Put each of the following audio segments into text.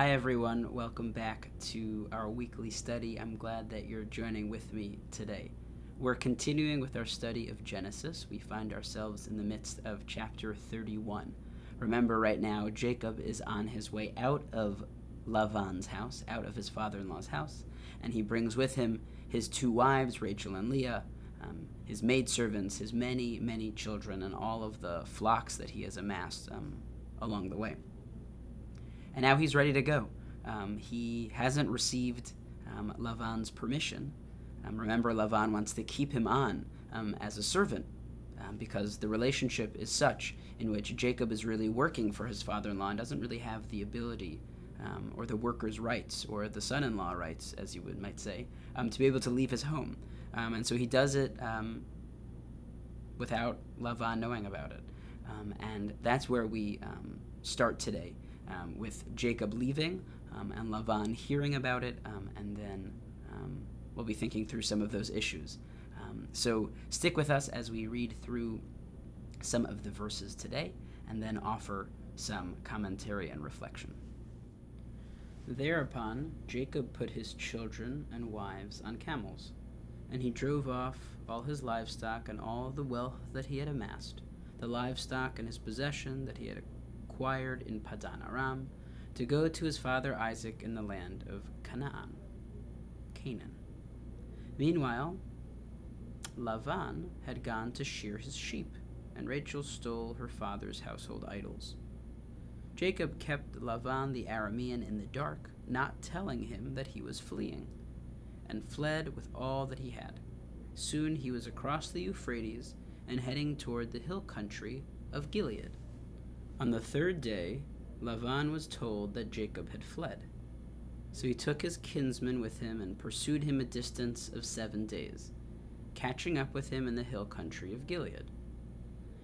Hi everyone, welcome back to our weekly study. I'm glad that you're joining with me today. We're continuing with our study of Genesis. We find ourselves in the midst of chapter 31. Remember, right now, Jacob is on his way out of Lavan's house, out of his father-in-law's house, and he brings with him his two wives, Rachel and Leah, his maidservants, his many, many children, and all of the flocks that he has amassed along the way. And now he's ready to go. He hasn't received Lavan's permission. Remember, Lavan wants to keep him on as a servant because the relationship is such in which Jacob is really working for his father-in-law and doesn't really have the ability or the worker's rights or the son-in-law rights, as you might say, to be able to leave his home. And so he does it without Lavan knowing about it. And that's where we start today. With Jacob leaving and Lavan hearing about it, and then we'll be thinking through some of those issues. So stick with us as we read through some of the verses today, and then offer some commentary and reflection. Thereupon Jacob put his children and wives on camels, and he drove off all his livestock and all the wealth that he had amassed, the livestock and his possession that he had acquired in Padan Aram, to go to his father Isaac in the land of Canaan. Meanwhile, Lavan had gone to shear his sheep, and Rachel stole her father's household idols. Jacob kept Lavan the Aramean in the dark, not telling him that he was fleeing, and fled with all that he had. Soon he was across the Euphrates and heading toward the hill country of Gilead. On the third day, Lavan was told that Jacob had fled. So he took his kinsman with him and pursued him a distance of 7 days, catching up with him in the hill country of Gilead.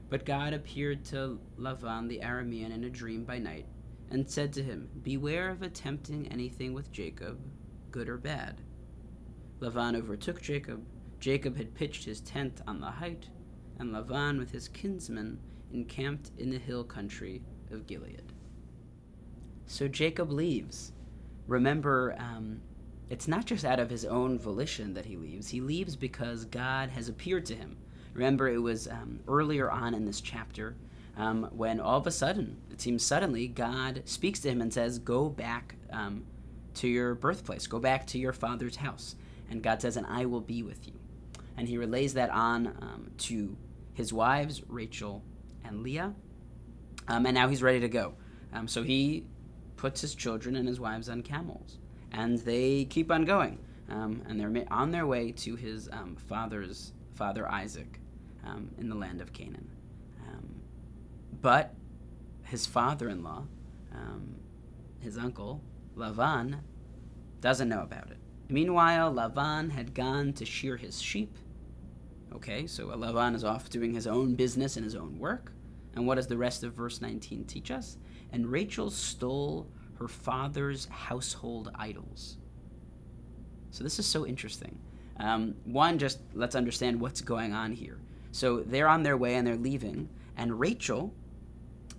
But God appeared to Lavan the Aramean in a dream by night, and said to him, "Beware of attempting anything with Jacob, good or bad." Lavan overtook Jacob. Jacob had pitched his tent on the height, and Lavan with his kinsman encamped in the hill country of Gilead. So Jacob leaves. Remember, it's not just out of his own volition that he leaves. He leaves because God has appeared to him. Remember, it was earlier on in this chapter when all of a sudden, it seems suddenly, God speaks to him and says, go back to your birthplace, go back to your father's house. And God says, and I will be with you. And he relays that on to his wives, Rachel and Leah, and now he's ready to go. So he puts his children and his wives on camels, and they keep on going, and they're on their way to his father Isaac in the land of Canaan. But his father-in-law, his uncle, Lavan, doesn't know about it. Meanwhile, Lavan had gone to shear his sheep. Okay, so Lavan is off doing his own business and his own work. And what does the rest of verse 19 teach us? And Rachel stole her father's household idols. So this is so interesting. One, just let's understand what's going on here. So they're on their way and they're leaving, and Rachel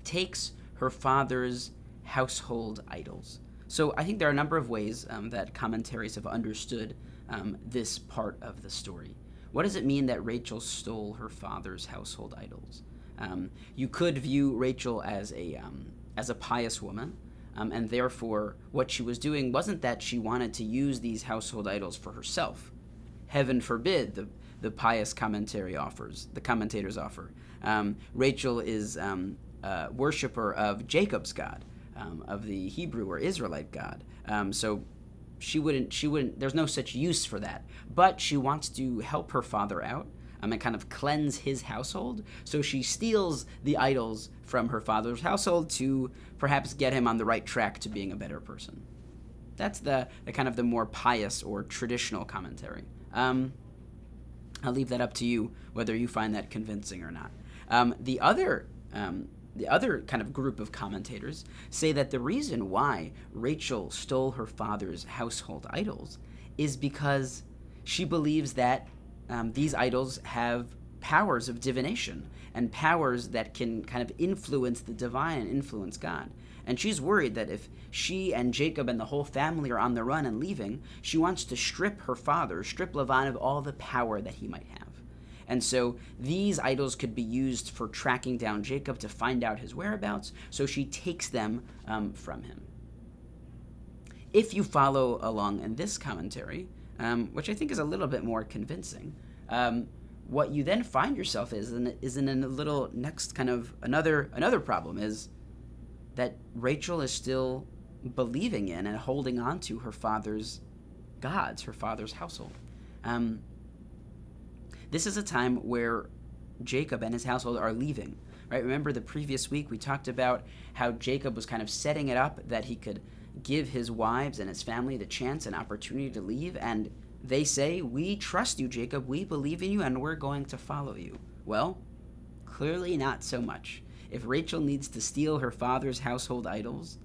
takes her father's household idols. So I think there are a number of ways that commentaries have understood this part of the story. What does it mean that Rachel stole her father's household idols? You could view Rachel as a pious woman, and therefore what she was doing wasn't that she wanted to use these household idols for herself. Heaven forbid, the pious commentators offer. Rachel is a worshiper of Jacob's God, of the Hebrew or Israelite God. So she wouldn't, there's no such use for that. But she wants to help her father out and kind of cleanse his household. So she steals the idols from her father's household to perhaps get him on the right track to being a better person. That's the kind of the more pious or traditional commentary. I'll leave that up to you, whether you find that convincing or not. The other kind of group of commentators say that the reason why Rachel stole her father's household idols is because she believes that these idols have powers of divination and powers that can kind of influence the divine and influence God. And she's worried that if she and Jacob and the whole family are on the run and leaving, she wants to strip her father, strip Lavan of all the power that he might have. And so these idols could be used for tracking down Jacob to find out his whereabouts, so she takes them from him. If you follow along in this commentary, which I think is a little bit more convincing, what you then find yourself is in a little next kind of another problem is that Rachel is still believing in and holding on to her father's gods, her father's household. This is a time where Jacob and his household are leaving, right? Remember the previous week we talked about how Jacob was kind of setting it up that he could give his wives and his family the chance and opportunity to leave, and they say, "We trust you, Jacob, we believe in you, and we're going to follow you." Well, clearly not so much. If Rachel needs to steal her father's household idols,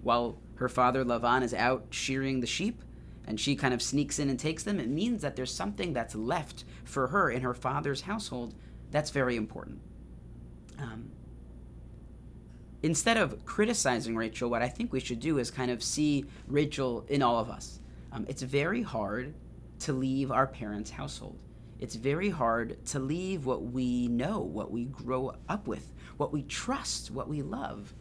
while her father Lavan is out shearing the sheep, and she kind of sneaks in and takes them, it means that there's something that's left for her in her father's household that's very important. Instead of criticizing Rachel, what I think we should do is kind of see Rachel in all of us. It's very hard to leave our parents' household. It's very hard to leave what we know, what we grow up with, what we trust, what we love.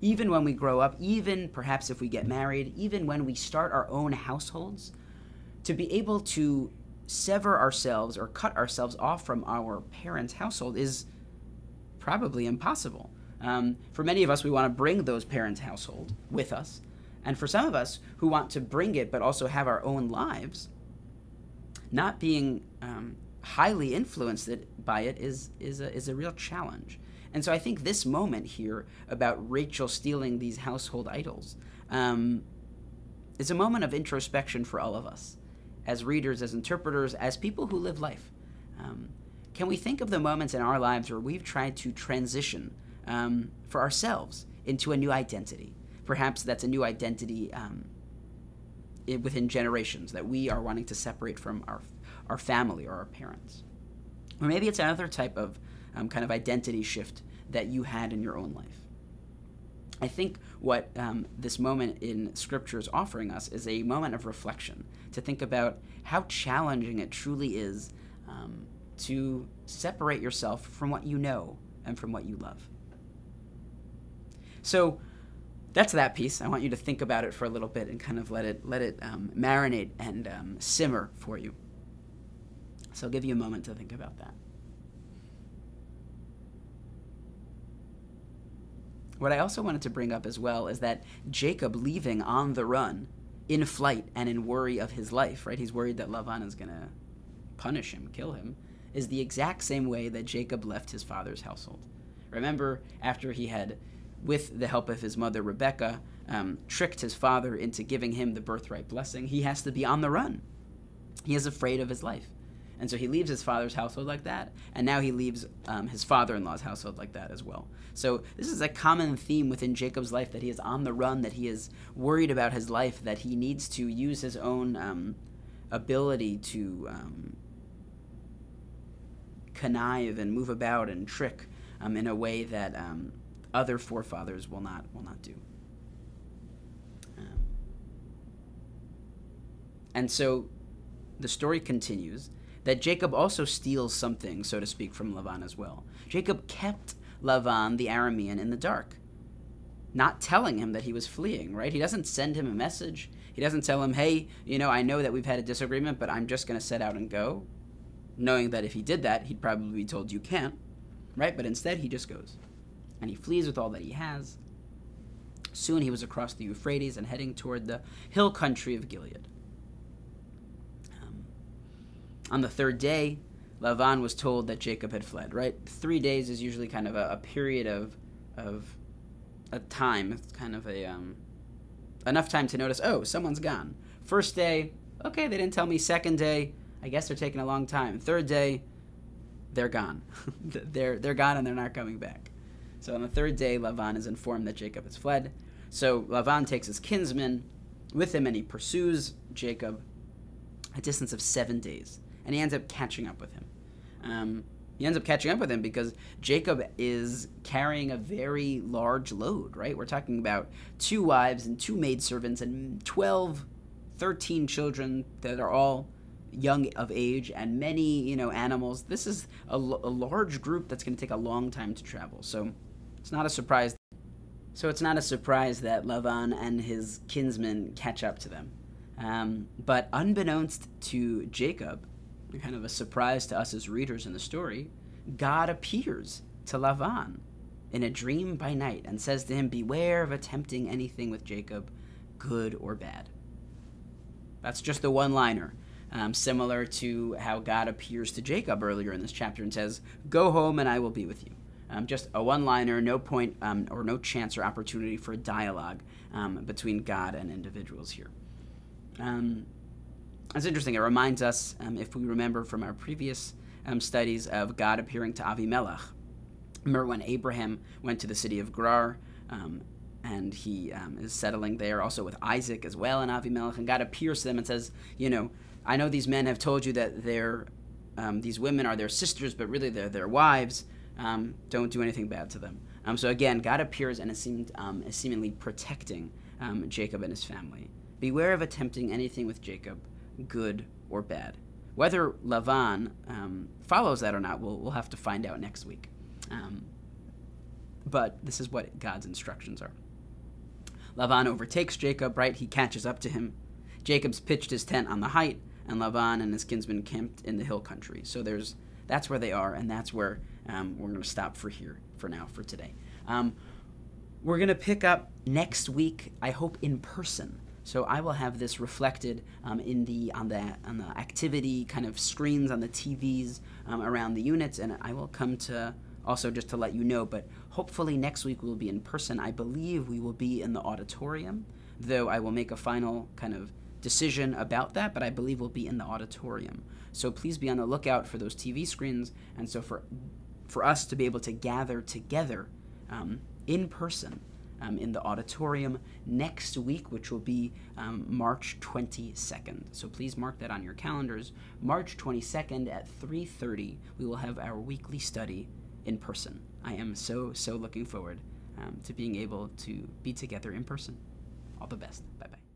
Even when we grow up, even perhaps if we get married, even when we start our own households, to be able to sever ourselves or cut ourselves off from our parents' household is probably impossible. For many of us, we want to bring those parents' household with us. And for some of us who want to bring it but also have our own lives, not being highly influenced by it is a real challenge. And so I think this moment here about Rachel stealing these household idols is a moment of introspection for all of us, as readers, as interpreters, as people who live life. Can we think of the moments in our lives where we've tried to transition for ourselves into a new identity? Perhaps that's a new identity within generations that we are wanting to separate from our family or our parents. Or maybe it's another type of kind of identity shift that you had in your own life. I think what this moment in Scripture is offering us is a moment of reflection, to think about how challenging it truly is to separate yourself from what you know and from what you love. So that's that piece. I want you to think about it for a little bit and kind of let it marinate and simmer for you. So I'll give you a moment to think about that. What I also wanted to bring up as well is that Jacob leaving on the run, in flight and in worry of his life, right? He's worried that Lavan is going to punish him, kill him, is the exact same way that Jacob left his father's household. Remember, after he had, with the help of his mother Rebekah, tricked his father into giving him the birthright blessing, he has to be on the run. He is afraid of his life. And so he leaves his father's household like that, and now he leaves his father-in-law's household like that as well. So this is a common theme within Jacob's life, that he is on the run, that he is worried about his life, that he needs to use his own ability to connive and move about and trick in a way that other forefathers will not do. And so the story continues that Jacob also steals something, so to speak, from Lavan as well. Jacob kept Lavan the Aramean in the dark, not telling him that he was fleeing, right? He doesn't send him a message. He doesn't tell him, hey, I know that we've had a disagreement, but I'm just going to set out and go, knowing that if he did that, he'd probably be told you can't, right? But instead, he just goes, and he flees with all that he has. Soon he was across the Euphrates and heading toward the hill country of Gilead. On the third day, Lavan was told that Jacob had fled, right? 3 days is usually kind of a period of a time. It's kind of enough time to notice, oh, someone's gone. First day, okay, they didn't tell me. Second day, I guess they're taking a long time. Third day, they're gone. they're gone and they're not coming back. So on the third day, Lavan is informed that Jacob has fled. So Lavan takes his kinsmen with him and he pursues Jacob a distance of 7 days. And he ends up catching up with him. He ends up catching up with him because Jacob is carrying a very large load, right? We're talking about 2 wives and 2 maidservants and 12, 13 children that are all young of age, and many, animals. This is a large group that's going to take a long time to travel. So it's not a surprise. That Lavan and his kinsmen catch up to them. But unbeknownst to Jacob, kind of a surprise to us as readers in the story, God appears to Lavan in a dream by night and says to him, "Beware of attempting anything with Jacob, good or bad." That's just the one-liner, similar to how God appears to Jacob earlier in this chapter and says, "Go home and I will be with you." Just a one-liner, no point or no chance or opportunity for dialogue between God and individuals here. It's interesting. It reminds us, if we remember from our previous studies, of God appearing to Avimelech. Remember when Abraham went to the city of Gerar, and he is settling there also with Isaac as well and Avimelech, and God appears to them and says, I know these men have told you that these women are their sisters, but really they're their wives. Don't do anything bad to them. So again, God appears and is seemingly protecting Jacob and his family. Beware of attempting anything with Jacob, good or bad. Whether Lavan follows that or not, we'll have to find out next week. But this is what God's instructions are. Lavan overtakes Jacob, right? He catches up to him. Jacob's pitched his tent on the height, and Lavan and his kinsmen camped in the hill country. So that's where they are, and that's where we're going to stop for today. We're going to pick up next week, I hope, in person. So I will have this reflected on the activity kind of screens on the TVs around the units, and I will come to also just to let you know, but hopefully next week we'll be in person. I believe we will be in the auditorium, though I will make a final kind of decision about that, but I believe we'll be in the auditorium. So please be on the lookout for those TV screens, and so for us to be able to gather together in person in the auditorium next week, which will be March 22nd. So please mark that on your calendars. March 22nd at 3:30, we will have our weekly study in person. I am so looking forward to being able to be together in person. All the best. Bye-bye.